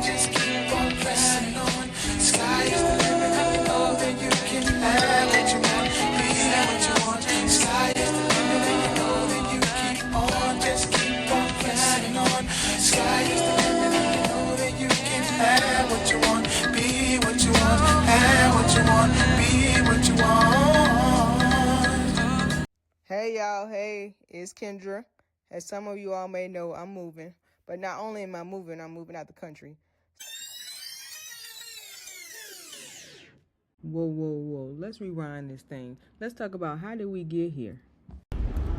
on, just keep on pressing on. Sky is the limit, and you know that you can have what you want, be what you want. Sky is the limit, and you know that you keep on, just keep on pressing on. Sky is the limit, and you know that you can have what you want, be what you want, have what you want, be what you want. Hey y'all, hey, it's Kendra. As some of you all may know, I'm moving. But not only am I moving, I'm moving out the country. Whoa. Let's rewind this thing. Let's talk about how did we get here?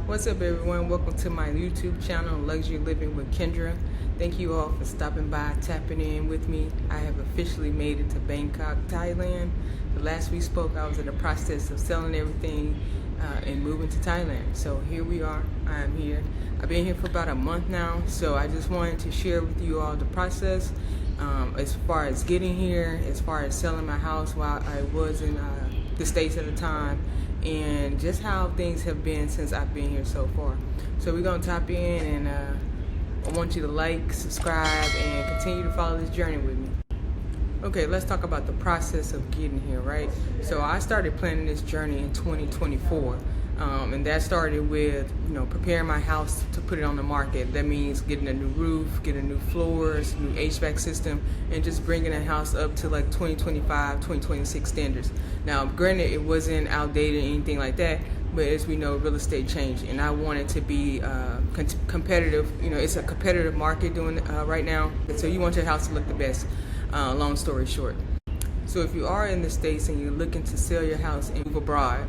What's up, everyone? Welcome to my YouTube channel, Luxury Living with Kendra. Thank you all for stopping by, tapping in with me. I have officially made it to Bangkok, Thailand. The last we spoke, I was in the process of selling everything and moving to Thailand. So here we are. I am here. I've been here for about a month now, so I just wanted to share with you all the process as far as getting here, as far as selling my house while I was in the States at the time, and just how things have been since I've been here so far. So we're gonna tap in, and I want you to like, subscribe, and continue to follow this journey with me. Okay, let's talk about the process of getting here, right? So I started planning this journey in 2024, and that started with, preparing my house to put it on the market. That means getting a new roof, getting new floors, new HVAC system, and just bringing the house up to like 2025, 2026 standards. Now, granted, it wasn't outdated or anything like that, but as we know, real estate changed, and I wanted to be competitive. It's a competitive market doing right now, so you want your house to look the best. Long story short. So if you are in the States and you're looking to sell your house and move abroad,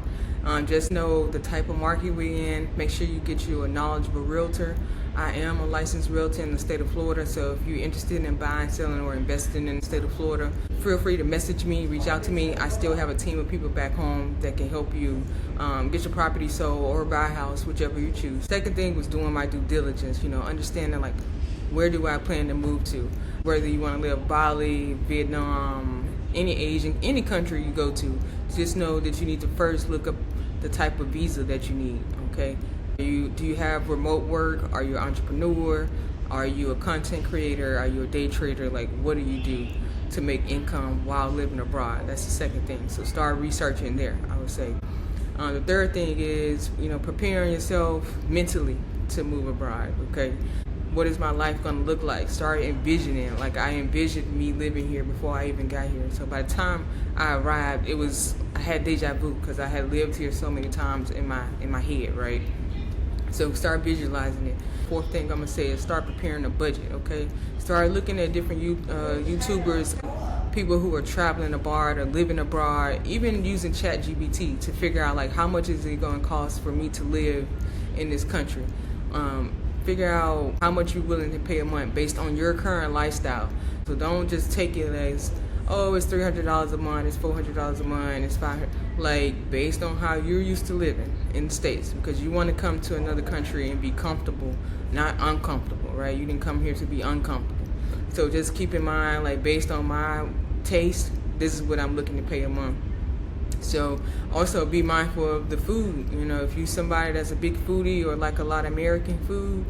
just know the type of market we're in. Make sure you get you a knowledgeable realtor. I am a licensed realtor in the state of Florida, so if you're interested in buying, selling, or investing in the state of Florida, feel free to message me, reach out to me. I still have a team of people back home that can help you get your property sold or buy a house, whichever you choose. Second thing was doing my due diligence, understanding like where do I plan to move to, whether you want to live Bali, Vietnam, any Asian, any country you go to. Just know that you need to first look up the type of visa that you need, okay? Do you have remote work? Are you an entrepreneur? Are you a content creator? Are you a day trader? Like, what do you do to make income while living abroad? That's the second thing. So start researching there, I would say. The third thing is, preparing yourself mentally to move abroad, okay? What is my life going to look like? Start envisioning. Like, I envisioned me living here before I even got here. So by the time I arrived, I had deja vu because I had lived here so many times in my head, right? So start visualizing it. Fourth thing I'm going to say is start preparing a budget, okay? Start looking at different YouTubers, people who are traveling abroad or living abroad, even using ChatGPT to figure out, like, how much is it going to cost for me to live in this country. Figure out how much you're willing to pay a month based on your current lifestyle. So don't just take it as, oh, it's $300 a month, it's $400 a month, it's $500. Like, based on how you're used to living in the States, because you want to come to another country and be comfortable, not uncomfortable, right? You didn't come here to be uncomfortable. So just keep in mind, like, based on my taste, this is what I'm looking to pay a month. So also be mindful of the food. If you're somebody that's a big foodie or like a lot of American food,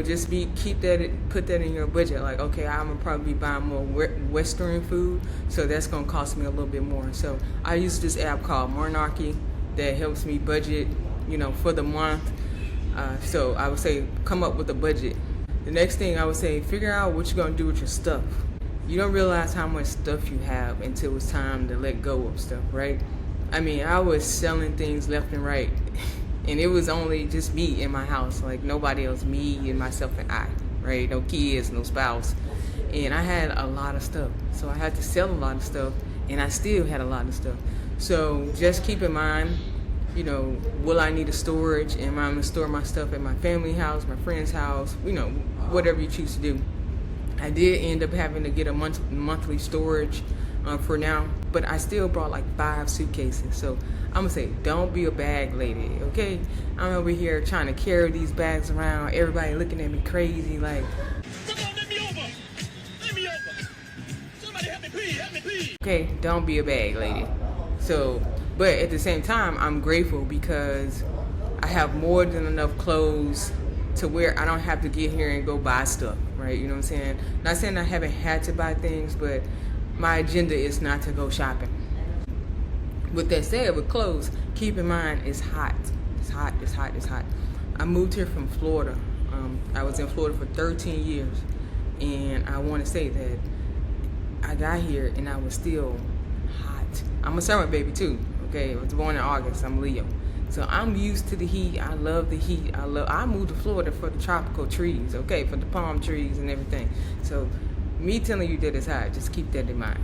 just put that in your budget. Like, okay, I'm gonna probably be buying more Western food, so that's gonna cost me a little bit more. So I use this app called Monarch that helps me budget, for the month. So I would say come up with a budget. The next thing I would say, figure out what you're gonna do with your stuff. You don't realize how much stuff you have until it's time to let go of stuff, right? I mean, I was selling things left and right, and it was only just me in my house, like nobody else, me and myself and I, right? No kids, no spouse, and I had a lot of stuff, so I had to sell a lot of stuff, and I still had a lot of stuff. So just keep in mind, will I need a storage? Am I going to store my stuff at my family house, my friend's house, whatever you choose to do. I did end up having to get a monthly storage for now, but I still brought like 5 suitcases. So I'm gonna say, don't be a bag lady, okay? I'm over here trying to carry these bags around, everybody looking at me crazy like, come on, let me over. Somebody help me please. Okay, don't be a bag lady. So, but at the same time, I'm grateful because I have more than enough clothes to where I don't have to get here and go buy stuff, right? You know what I'm saying? Not saying I haven't had to buy things, but my agenda is not to go shopping. With that said, with clothes, keep in mind it's hot. It's hot, it's hot, it's hot. I moved here from Florida. I was in Florida for 13 years. And I want to say that I got here and I was still hot. I'm a summer baby too, okay? I was born in August. I'm Leo. So I'm used to the heat. I love the heat. I moved to Florida for the tropical trees, okay? For the palm trees and everything. So me telling you that it's hot, just keep that in mind.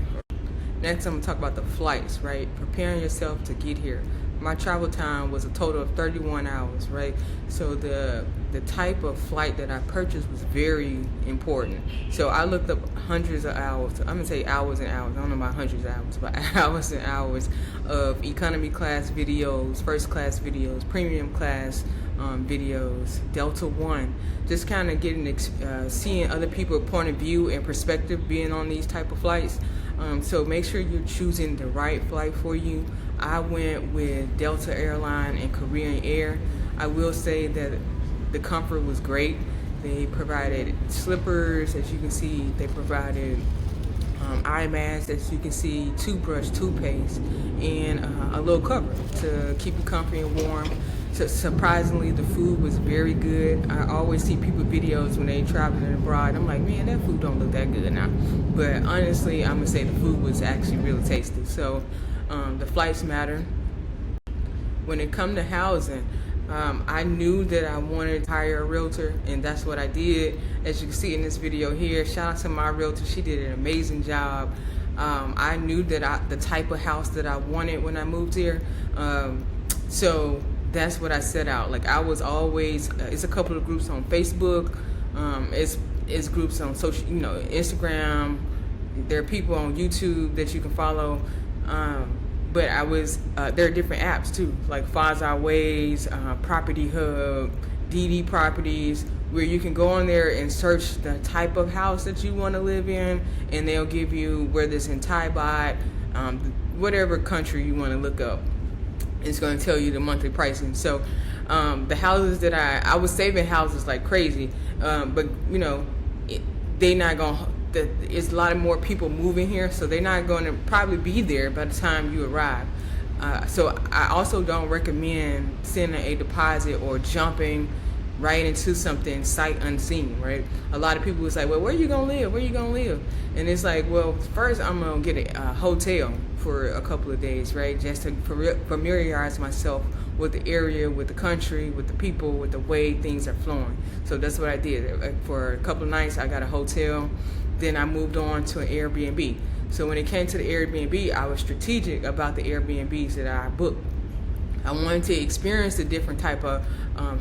Next, I'm going to talk about the flights, right? Preparing yourself to get here. My travel time was a total of 31 hours, right? So the type of flight that I purchased was very important. So I looked up hundreds of hours. I'm going to say hours and hours. I don't know about hundreds of hours, but hours and hours of economy class videos, first class videos, premium class videos, Delta One. Just kind of getting, seeing other people's point of view and perspective being on these type of flights. So make sure you're choosing the right flight for you. I went with Delta Airline and Korean Air. I will say that the comfort was great. They provided slippers, as you can see. They provided eye masks, as you can see, toothbrush, toothpaste, and a little cover to keep you comfy and warm. So surprisingly, the food was very good. I always see people videos when they traveling abroad. I'm like, man, that food don't look that good now. But honestly, I'm gonna say the food was actually really tasty. So the flights matter. When it come to housing, I knew that I wanted to hire a realtor, and that's what I did. As you can see in this video here, shout out to my realtor. She did an amazing job. I knew that the type of house that I wanted when I moved here. So that's what I set out. Like I was always, it's a couple of groups on Facebook. It's groups on social, Instagram. There are people on YouTube that you can follow. But I was, there are different apps too, like Faza Ways, Property Hub, DD Properties, where you can go on there and search the type of house that you want to live in, and they'll give you, whether it's in Thailand, whatever country you want to look up, it's going to tell you the monthly pricing. So the houses that I was saving houses like crazy, but they're not going to, it's a lot of more people moving here, so they're not going to probably be there by the time you arrive. So I also don't recommend sending a deposit or jumping right into something sight unseen, right? A lot of people was like, well, where you gonna live? Where you gonna live? And it's like, well, first I'm gonna get a hotel for a couple of days, right? Just to familiarize myself with the area, with the country, with the people, with the way things are flowing. So that's what I did. For a couple of nights, I got a hotel. Then I moved on to an Airbnb. So when it came to the Airbnb, I was strategic about the Airbnbs that I booked. I wanted to experience the different type of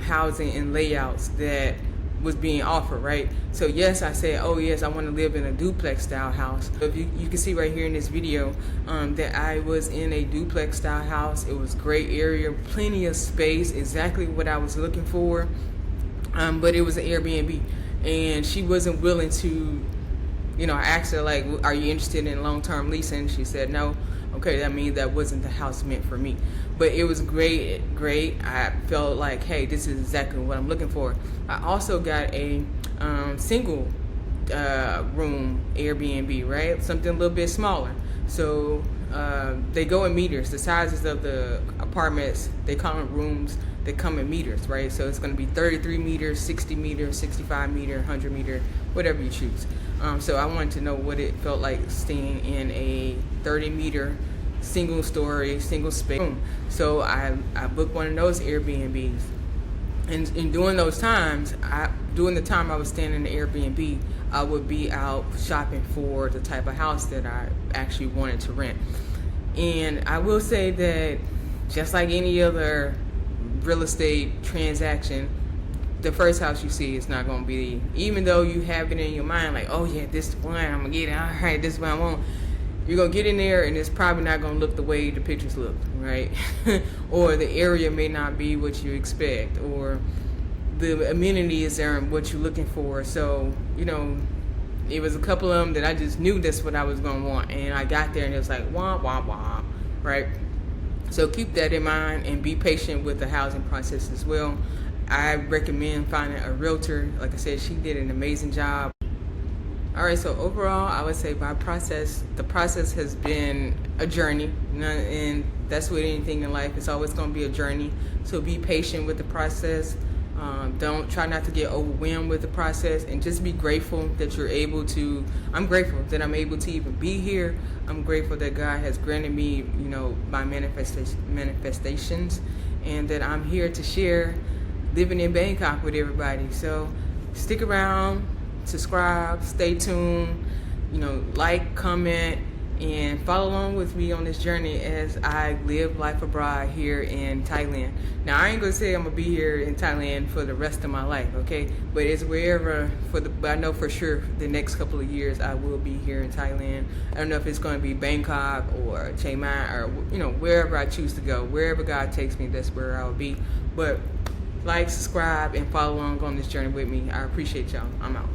housing and layouts that was being offered, right? So yes, I said, oh yes, I want to live in a duplex style house. If you can see right here in this video that I was in a duplex style house. It was great area, plenty of space, exactly what I was looking for. But it was an Airbnb, and she wasn't willing to, I asked her, like, are you interested in long-term leasing? She said no. Okay, that means that wasn't the house meant for me. But it was great. I felt like, hey, this is exactly what I'm looking for. I also got a single room Airbnb, right? Something a little bit smaller. So they go in meters. The sizes of the apartments, they come in rooms, they come in meters, right? So it's going to be 33 meters, 60 meters, 65 meter, 100 meter, whatever you choose. So I wanted to know what it felt like staying in a 30 meter single story, single space room. So I booked one of those Airbnbs. And during those times, during the time I was staying in the Airbnb, I would be out shopping for the type of house that I actually wanted to rent. And I will say that just like any other real estate transaction, the first house you see is not going to be, even though you have it in your mind like, oh yeah, this one, I'm going to get it, all right, this is what I want. You're going to get in there and it's probably not going to look the way the pictures look, right? Or the area may not be what you expect, or the amenities aren't what you're looking for. So, it was a couple of them that I just knew that's what I was going to want. And I got there and it was like, wah, wah, wah, right? So keep that in mind and be patient with the housing process as well. I recommend finding a realtor. Like I said, she did an amazing job. All right, so overall, I would say the process has been a journey, and that's with anything in life. It's always going to be a journey. So be patient with the process. Don't try not to get overwhelmed with the process, and just be grateful that you're able to. I'm grateful that I'm able to even be here. I'm grateful that God has granted me, my manifestations, and that I'm here to share living in Bangkok with everybody. So stick around, subscribe, stay tuned, like, comment, and follow along with me on this journey as I live life abroad here in Thailand. Now, I ain't gonna say I'm gonna be here in Thailand for the rest of my life, okay? But it's wherever but I know for sure the next couple of years I will be here in Thailand. I don't know if it's gonna be Bangkok or Chiang Mai or wherever I choose to go. Wherever God takes me, that's where I'll be. But like, subscribe, and follow along on this journey with me. I appreciate y'all. I'm out.